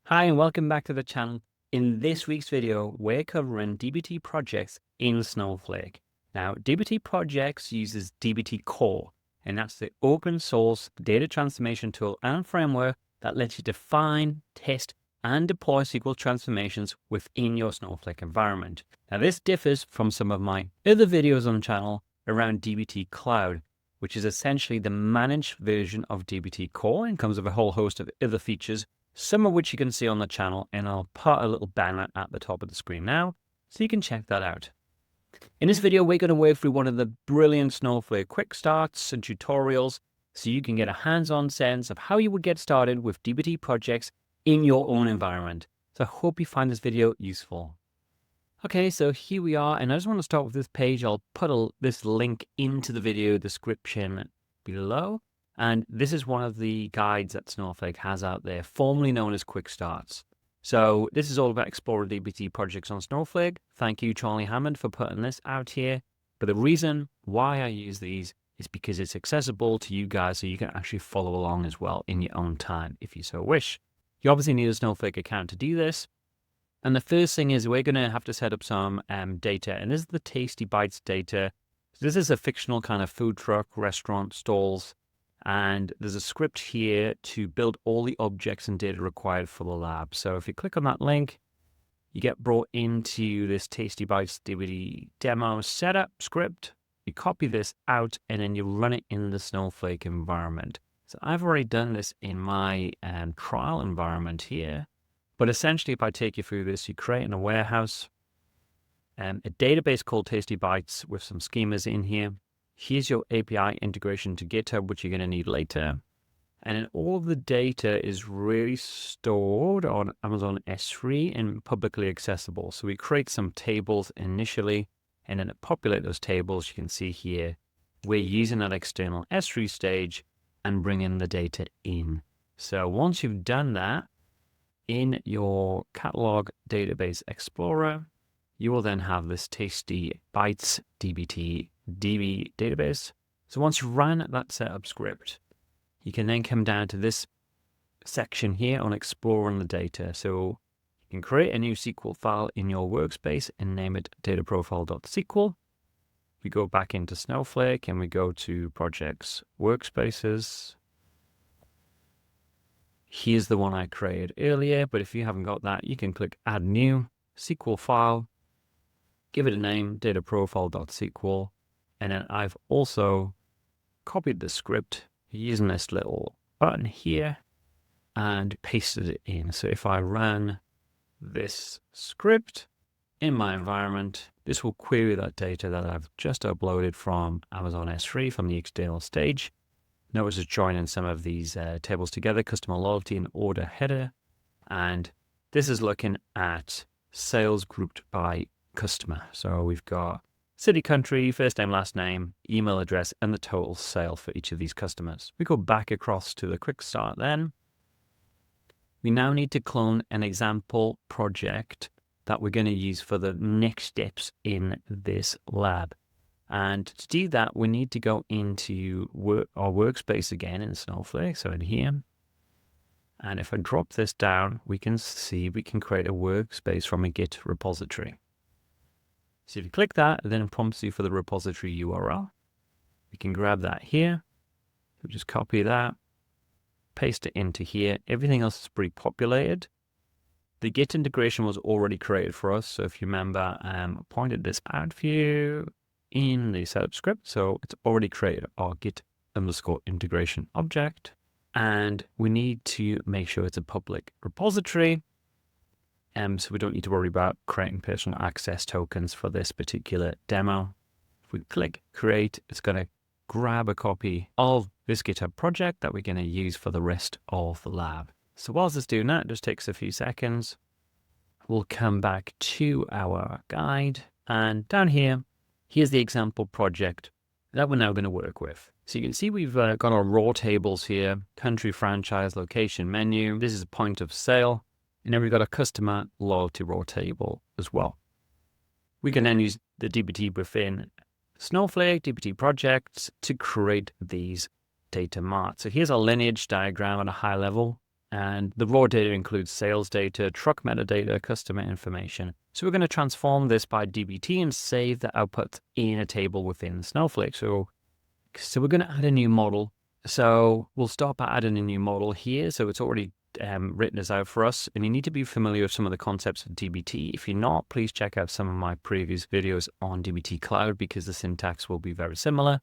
Hi and welcome back to the channel. In this week's video, we're covering DBT projects in Snowflake. Now, DBT projects uses DBT Core, and that's the open source data transformation tool and framework that lets you define, test, and deploy SQL transformations within your Snowflake environment. Now, this differs from some of my other videos on the channel around DBT Cloud, which is essentially the managed version of DBT Core and comes with a whole host of other features, some of which you can see on the channel, and I'll put a little banner at the top of the screen now, so you can check that out. In this video, we're going to work through one of the brilliant Snowflake quick starts and tutorials, so you can get a hands-on sense of how you would get started with DBT projects in your own environment. So I hope you find this video useful. Okay, so here we are, and I just want to start with this page. I'll put this link into the video description below. And this is one of the guides that Snowflake has out there, formerly known as Quick Starts. So this is all about exploring DBT projects on Snowflake. Thank you, Charlie Hammond, for putting this out here. But the reason why I use these is because it's accessible to you guys, so you can actually follow along as well in your own time, if you so wish. You obviously need a Snowflake account to do this. And the first thing is we're going to have to set up some data. And this is the Tasty Bytes data. So this is a fictional kind of food truck, restaurant, stalls. And there's a script here to build all the objects and data required for the lab. So if you click on that link, you get brought into this Tasty Bytes DBT demo setup script. You copy this out and then you run it in the Snowflake environment. So I've already done this in my trial environment here. But essentially, if I take you through this, you create in a warehouse, a database called Tasty Bytes with some schemas in here. Here's your API integration to GitHub, which you're going to need later. And then all of the data is really stored on Amazon S3 and publicly accessible. So we create some tables initially, and then to populate those tables, you can see here, we're using that external S3 stage and bringing the data in. So once you've done that, in your catalog database explorer, you will then have this Tasty Bytes DB database. So once you run that setup script, you can then come down to this section here on exploring the data. So you can create a new SQL file in your workspace and name it dataprofile.sql. We go back into Snowflake and we go to Projects, Workspaces. Here's the one I created earlier, but if you haven't got that, you can click Add New SQL File, give it a name, dataprofile.sql. And then I've also copied the script using this little button here and pasted it in. So if I run this script in my environment, this will query that data that I've just uploaded from Amazon S3 from the external stage. Notice it's joining some of these tables together, customer loyalty and order header. And this is looking at sales grouped by customer. So we've got city, country, first name, last name, email address, and the total sale for each of these customers. We go back across to the quick start then. We now need to clone an example project that we're going to use for the next steps in this lab. And to do that, we need to go into our workspace again in Snowflake, so in here. And if I drop this down, we can see we can create a workspace from a Git repository. So if you click that, then it prompts you for the repository URL. We can grab that here. So just copy that, paste it into here. Everything else is pre-populated. The Git integration was already created for us. So if you remember, I pointed this out for you in the setup script. So it's already created our Git underscore integration object. And we need to make sure it's a public repository. So we don't need to worry about creating personal access tokens for this particular demo. If we click create, it's going to grab a copy of this GitHub project that we're going to use for the rest of the lab. So whilst it's doing that, it just takes a few seconds. We'll come back to our guide, and down here, here's the example project that we're now going to work with. So you can see we've got our raw tables here, country, franchise, location, menu. This is a point of sale. And then we've got a customer loyalty raw table as well. We can then use the DBT within Snowflake, DBT projects to create these data marts. So here's a lineage diagram at a high level. And the raw data includes sales data, truck metadata, customer information. So we're going to transform this by DBT and save the output in a table within Snowflake. So we're going to add a new model. So we'll start by adding a new model here. So it's already written this out for us. And you need to be familiar with some of the concepts of DBT. If you're not, please check out some of my previous videos on DBT Cloud because the syntax will be very similar.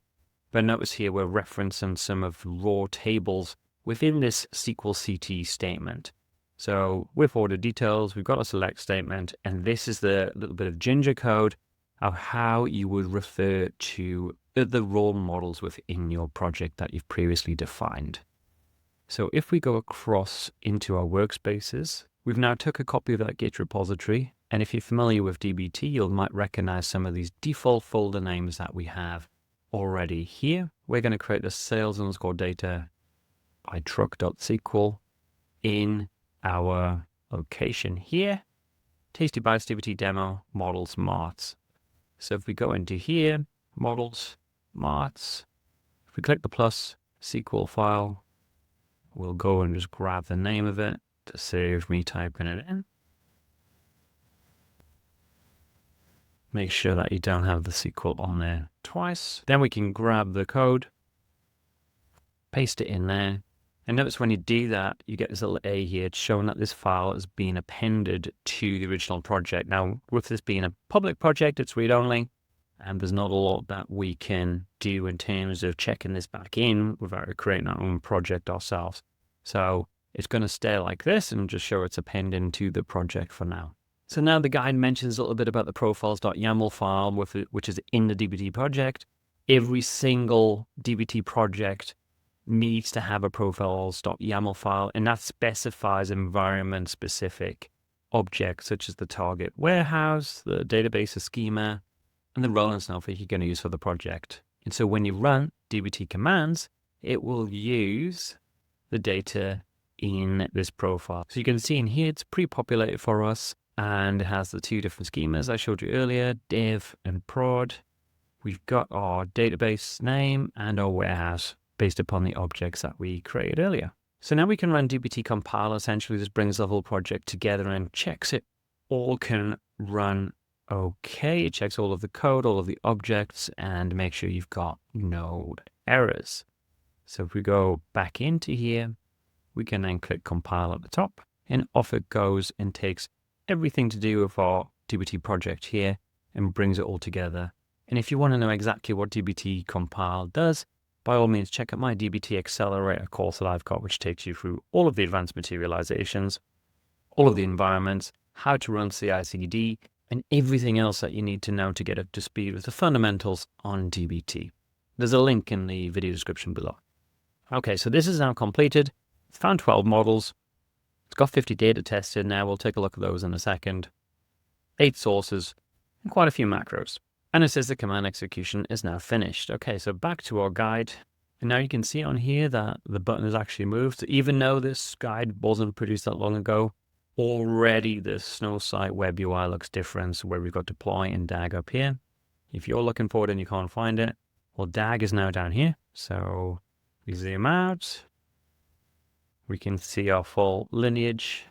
But notice here we're referencing some of the raw tables within this SQL CT statement. So with order details, we've got a select statement, and this is the little bit of ginger code of how you would refer to the raw models within your project that you've previously defined. So if we go across into our workspaces, we've now took a copy of that Git repository. And if you're familiar with DBT, you might recognize some of these default folder names that we have already here. We're going to create the sales_data by truck.sql in our location here, Tasty Bytes DBT demo models marts. So if we go into here, models marts, if we click the plus SQL file, we'll go and just grab the name of it to save me typing it in. Make sure that you don't have the SQL on there twice. Then we can grab the code, paste it in there. And notice when you do that, you get this little A here. It's showing that this file has been appended to the original project. Now, with this being a public project, it's read-only, and there's not a lot that we can do in terms of checking this back in without creating our own project ourselves. So it's going to stay like this and just show it's appending to the project for now. So now the guide mentions a little bit about the profiles.yml file, which is in the DBT project. Every single DBT project needs to have a profiles.yml file, and that specifies environment-specific objects such as the target warehouse, the database schema, and the role in Snowflake you're going to use for the project. And so when you run DBT commands, it will use the data in this profile. So you can see in here, it's pre-populated for us, and it has the two different schemas I showed you earlier, dev and prod. We've got our database name and our warehouse based upon the objects that we created earlier. So now we can run DBT compile. Essentially, this brings the whole project together and checks it all can run okay. It checks all of the code, all of the objects, and make sure you've got no errors. So if we go back into here, we can then click compile at the top, and off it goes and takes everything to do with our DBT project here and brings it all together. And if you want to know exactly what DBT compile does, by all means, check out my DBT Accelerator course that I've got, which takes you through all of the advanced materializations, all of the environments, how to run CI/CD, and everything else that you need to know to get up to speed with the fundamentals on DBT. There's a link in the video description below. Okay, so this is now completed. It's found 12 models. It's got 50 data tests in there. We'll take a look at those in a second. 8 sources and quite a few macros. And it says the command execution is now finished. Okay, so back to our guide. And now you can see on here that the button has actually moved. So even though this guide wasn't produced that long ago, already the Snowsight web UI looks different. So where we've got deploy and DAG up here. If you're looking for it and you can't find it, well, DAG is now down here. So we zoom out. We can see our full lineage.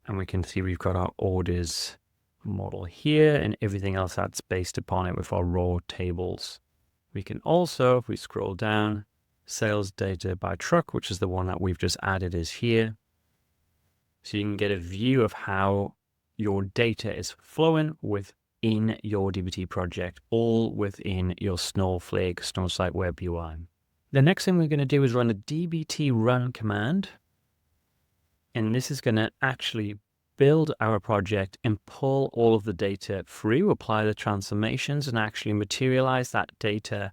And we can see we've got our orders model here and everything else that's based upon it with our raw tables. We can also, if we scroll down, sales data by truck, which is the one that we've just added, is here. So you can get a view of how your data is flowing within your DBT project, all within your Snowsight web UI. The next thing we're going to do is run a DBT run command. And this is going to actually build our project and pull all of the data through, apply the transformations, and actually materialize that data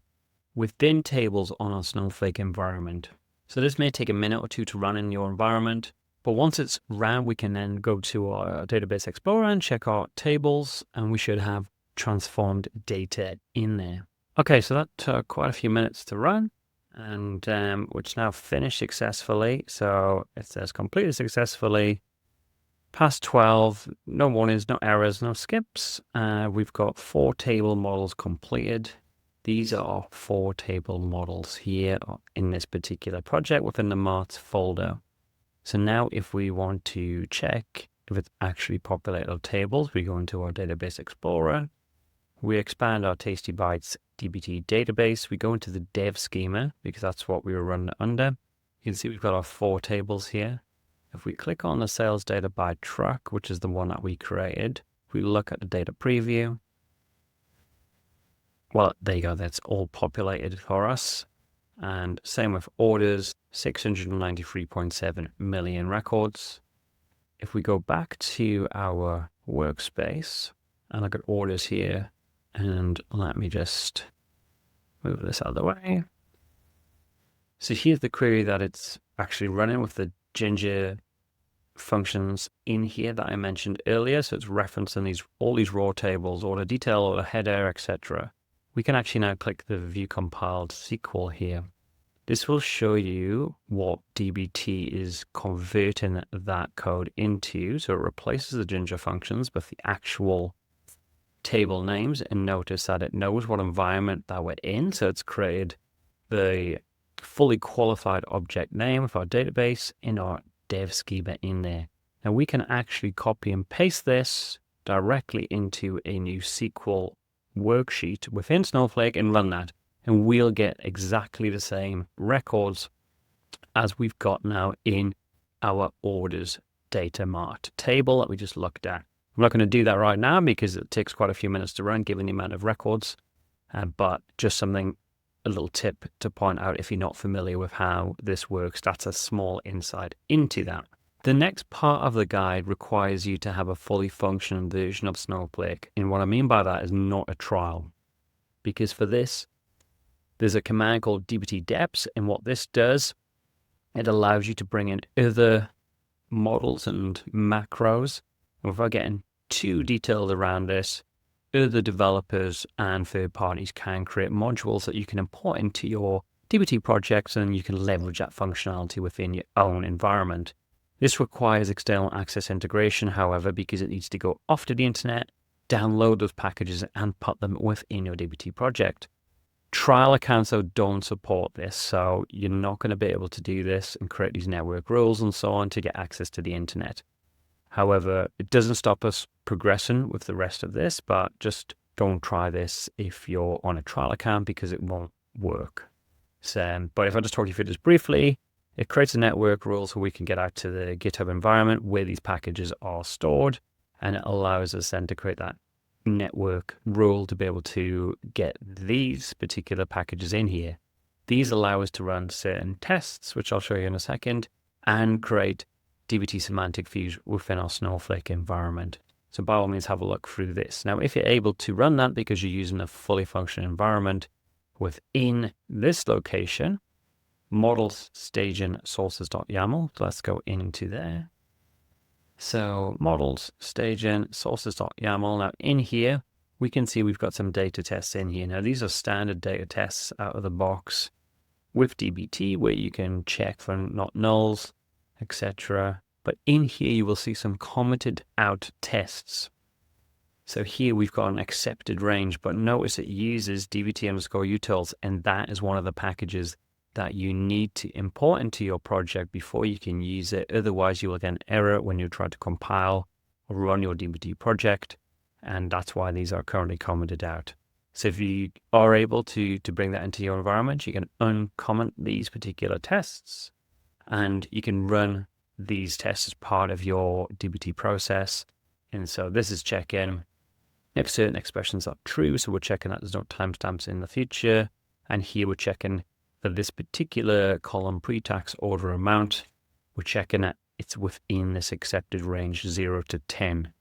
within tables on our Snowflake environment. So this may take a minute or two to run in your environment, but once it's ran, we can then go to our Database Explorer and check our tables, and we should have transformed data in there. Okay, so that took quite a few minutes to run, and it's now finished successfully. So it says completed successfully. Past 12, no warnings, no errors, no skips. We've got 4 table models completed. These are 4 table models here in this particular project within the marts folder. So now if we want to check if it's actually populated our tables, we go into our database explorer. We expand our Tasty Bytes DBT database. We go into the dev schema because that's what we were running under. You can see we've got our 4 tables here. If we click on the sales data by truck, which is the one that we created, we look at the data preview. Well, there you go. That's all populated for us. And same with orders, 693.7 million records. If we go back to our workspace and look at orders here, and let me just move this out of the way. So here's the query that it's actually running with the Ginger functions in here that I mentioned earlier. So it's referencing all these raw tables, order detail, order header, etc. We can actually now click the view compiled SQL here. This will show you what DBT is converting that code into. So it replaces the Ginger functions with the actual table names, and notice that it knows what environment that we're in. So it's created the fully qualified object name of our database in our dev schema in there. Now we can actually copy and paste this directly into a new SQL worksheet within Snowflake and run that, and we'll get exactly the same records as we've got now in our orders data mart table that we just looked at. I'm not going to do that right now because it takes quite a few minutes to run given the amount of records, but just a little tip to point out if you're not familiar with how this works. That's a small insight into that. The next part of the guide requires you to have a fully functioning version of Snowflake. And what I mean by that is not a trial. Because for this, there's a command called DBT deps. And what this does, it allows you to bring in other models and macros. And without getting too detailed around this, other developers and third parties can create modules that you can import into your DBT projects, and you can leverage that functionality within your own environment. This requires external access integration, however, because it needs to go off to the internet, download those packages, and put them within your DBT project. Trial accounts, though, don't support this, so you're not going to be able to do this and create these network rules and so on to get access to the internet. However, it doesn't stop us progressing with the rest of this, but just don't try this if you're on a trial account because it won't work. But if I just talk you through this briefly, it creates a network rule so we can get out to the GitHub environment where these packages are stored, and it allows us then to create that network rule to be able to get these particular packages in here. These allow us to run certain tests, which I'll show you in a second, and create DBT semantic views within our Snowflake environment. So by all means, have a look through this. Now, if you're able to run that because you're using a fully functioning environment within this location, models staging sources.yml. So let's go into there. So models staging sources.yml. Now in here, we can see we've got some data tests in here. Now these are standard data tests out of the box with DBT where you can check for not nulls, etc. But in here, you will see some commented out tests. So here we've got an accepted range, but notice it uses dbt_utils, and that is one of the packages that you need to import into your project before you can use it. Otherwise, you will get an error when you try to compile or run your DBT project, and that's why these are currently commented out. So if you are able to bring that into your environment, you can uncomment these particular tests, and you can run these tests as part of your DBT process. And so this is checking if certain expressions are true. So we're checking that there's no timestamps in the future. And here we're checking for this particular column pre-tax order amount, we're checking that it's within this accepted range 0 to 10.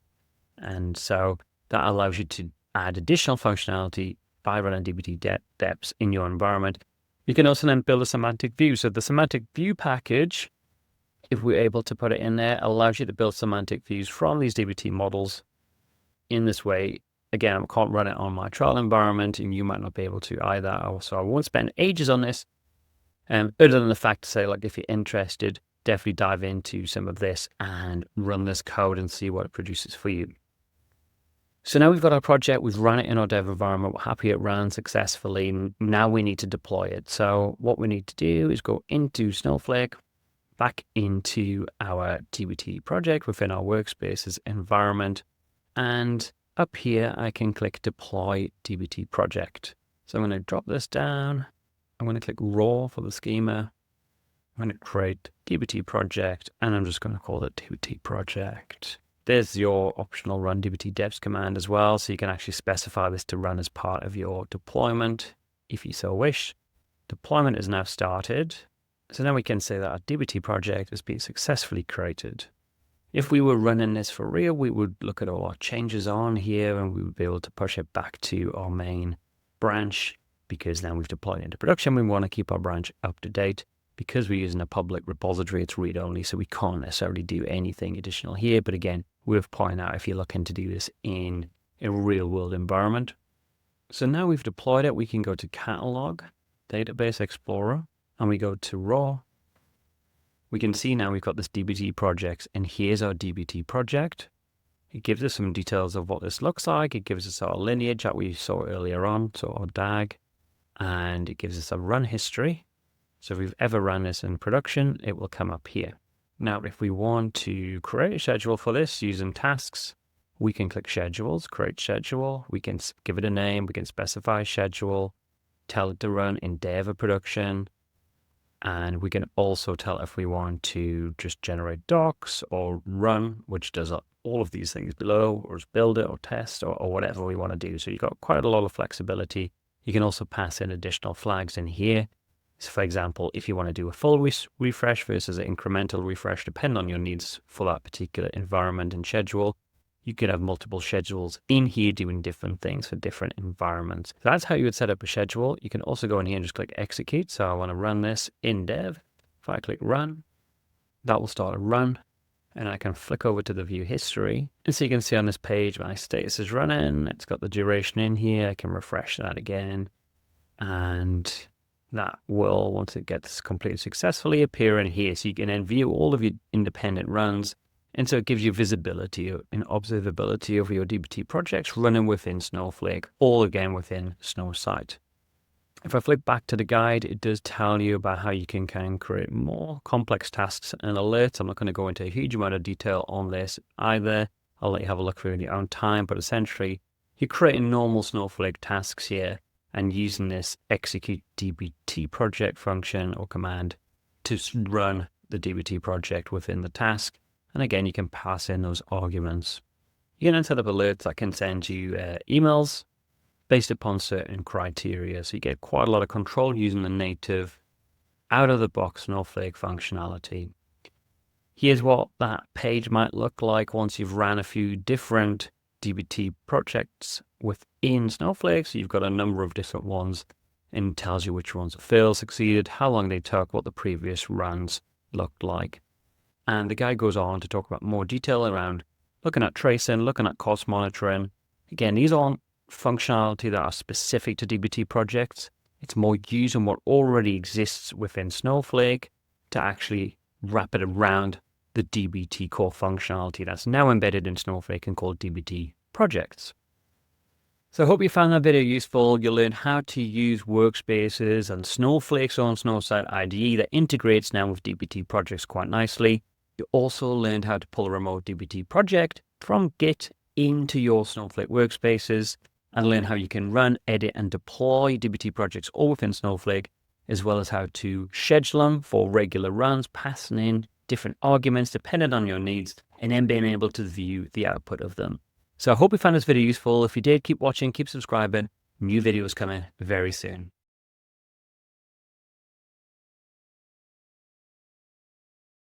And so that allows you to add additional functionality by running DBT deps in your environment. You can also then build a semantic view. So the semantic view package, if we're able to put it in there, allows you to build semantic views from these DBT models in this way. Again, I can't run it on my trial environment, and you might not be able to either. So I won't spend ages on this. Other than the fact to say, like, if you're interested, definitely dive into some of this and run this code and see what it produces for you. So now we've got our project, we've run it in our dev environment, we're happy it ran successfully. Now we need to deploy it. So what we need to do is go into Snowflake, back into our DBT project within our workspaces environment. And up here, I can click deploy DBT project. So I'm going to drop this down. I'm going to click raw for the schema. I'm going to create DBT project, and I'm just going to call it DBT project. There's your optional run DBT deps command as well. So you can actually specify this to run as part of your deployment if you so wish. Deployment is now started. So now we can say that our DBT project has been successfully created. If we were running this for real, we would look at all our changes on here and we would be able to push it back to our main branch, because now we've deployed it into production. We want to keep our branch up to date. Because we're using a public repository, it's read only, so we can't necessarily do anything additional here. But again, worth pointing out if you're looking to do this in a real world environment. So now we've deployed it, we can go to Catalog, Database Explorer, and we go to Raw. We can see now we've got this DBT project, and here's our DBT project. It gives us some details of what this looks like. It gives us our lineage that we saw earlier on, so our DAG, and it gives us a run history. So if we've ever run this in production, it will come up here. Now, if we want to create a schedule for this using tasks, we can click schedules, create schedule. We can give it a name. We can specify schedule, tell it to run in dev or production. And we can also tell if we want to just generate docs or run, which does all of these things below, or just build it or test or whatever we want to do. So you've got quite a lot of flexibility. You can also pass in additional flags in here. So for example, if you want to do a full refresh versus an incremental refresh, depending on your needs for that particular environment and schedule, you could have multiple schedules in here doing different things for different environments. So that's how you would set up a schedule. You can also go in here and just click execute. So I want to run this in dev. If I click run, that will start a run. And I can flick over to the view history. And so you can see on this page, my status is running. It's got the duration in here. I can refresh that again. And that will, once it gets completed successfully, appear in here. So you can then view all of your independent runs. And so it gives you visibility and observability over your DBT projects running within Snowflake, all again within Snowsight. If I flip back to the guide, it does tell you about how you can create more complex tasks and alerts. I'm not going to go into a huge amount of detail on this either. I'll let you have a look through in your own time. But essentially, you're creating normal Snowflake tasks here, and using this execute DBT project function or command to run the DBT project within the task. And again, you can pass in those arguments. You can then set up alerts that can send you emails based upon certain criteria. So you get quite a lot of control using the native out-of-the-box Snowflake functionality. Here's what that page might look like once you've ran a few different DBT projects within Snowflake. So you've got a number of different ones, and it tells you which ones have failed, succeeded, how long they took, what the previous runs looked like. And the guide goes on to talk about more detail around looking at tracing, looking at cost monitoring. Again, these aren't functionality that are specific to DBT projects. It's more using what already exists within Snowflake to actually wrap it around the DBT core functionality that's now embedded in Snowflake and called DBT Projects. So I hope you found that video useful. You'll learn how to use workspaces and Snowflake's own Snowsight IDE that integrates now with DBT projects quite nicely. You also learned how to pull a remote DBT project from Git into your Snowflake workspaces, and learn how you can run, edit, and deploy DBT projects all within Snowflake, as well as how to schedule them for regular runs, passing in different arguments depending on your needs, and then being able to view the output of them. So I hope you found this video useful. If you did, keep watching, keep subscribing. New videos coming very soon.